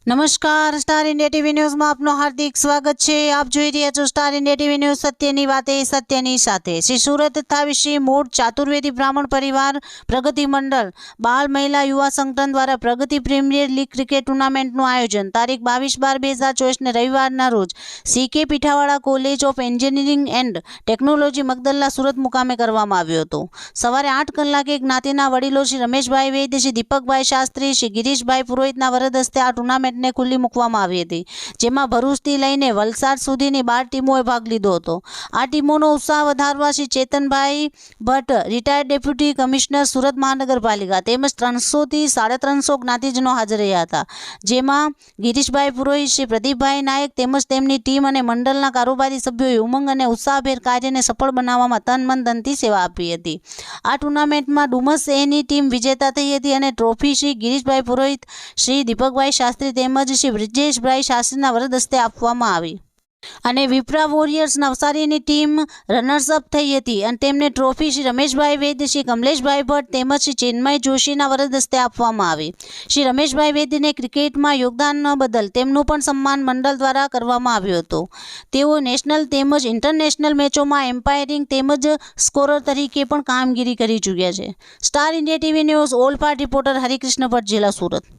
નમસ્કાર, star India TV ન્યૂઝમાં આપનું હાર્દિક સ્વાગત છે। આપ જોઈ રહ્યા છો સ્ટાર ઇન્ડિયા ટીવી ન્યૂઝ, સત્યની વાતે સત્યની સાથે। શ્રી સુરત તાવીસી મૂળ ચાતુર્વેદી બ્રાહ્મણ પરિવાર પ્રગતિ મંડળ બાલ મહિલા યુવા સંગઠન દ્વારા પ્રગતિ પ્રીમિયર લીગ ક્રિકેટ ટુર્નામેન્ટનું આયોજન તારીખ 22/12/2024 રવિવારના રોજ CK Pithawala college of engineering and technology Magdalla Surat મુકામે કરવામાં આવ્યો હતો। સવારે 8 કલાકે જ્ઞાતિના વડીલો શ્રી રમેશભાઈ વૈદ્ય, શ્રી દીપકભાઈ શાસ્ત્રી, શ્રી ગિરીશભાઈ પુરોહિતના વરદ હસ્તે આ ટુર્નામેન્ટ ને ખુલ્લી મૂકવામાં આવી હતી, જેમાં ભરૂચથી લઈને વલસાડ સુધીની 12 ટીમોએ ભાગ લીધો હતો। આ ટીમોનો ઉત્સાહ વધારવા Shri Chetanbhai Bhatt, retired deputy commissioner Surat મહાનગરપાલિકા તેમજ 300 થી 350 જ્ઞાતિજનો હાજર રહ્યા હતા, જેમાં ગિરીશભાઈ પુરોહિત, શ્રી પ્રદીપભાઈ નાયક તેમજ તેમની ટીમ અને મંડળના કારોબારી સભ્યોએ ઉમંગ અને ઉત્સાહભેર કાર્યને સફળ બનાવવામાં તન મન ધનથી સેવા આપી હતી। આ ટુર્નામેન્ટમાં ડુમસ એની ટીમ વિજેતા થઈ હતી અને ટ્રોફી શ્રી ગિરીશભાઈ પુરોહિત, શ્રી દીપકભાઈ શાસ્ત્રી તેમજ શ્રી બ્રિજેશભાઈ શાસ્ત્રીના વરદ હસ્તે આપવામાં આવી અને વિપ્રા વોરિયર્સ નવસારીની ટીમ રનર્સઅપ થઈ હતી અને તેમને ટ્રોફી શ્રી રમેશભાઈ વૈદ્ય, શ્રી કમલેશભાઈ ભટ્ટ તેમજ શ્રી ચિન્મય જોશીના વરદ હસ્તે આપવામાં આવી। શ્રી રમેશભાઈ વૈદ્યને ક્રિકેટમાં યોગદાન બદલ તેમનું પણ સન્માન મંડળ દ્વારા કરવામાં આવ્યું હતું। તેઓ નેશનલ તેમજ ઇન્ટરનેશનલ મેચોમાં એમ્પાયરિંગ તેમજ સ્કોરર તરીકે પણ કામગીરી કરી ચૂક્યા છે। Star India TV news all part reporter Harikrishna Bhatt, જિલ્લા સુરત।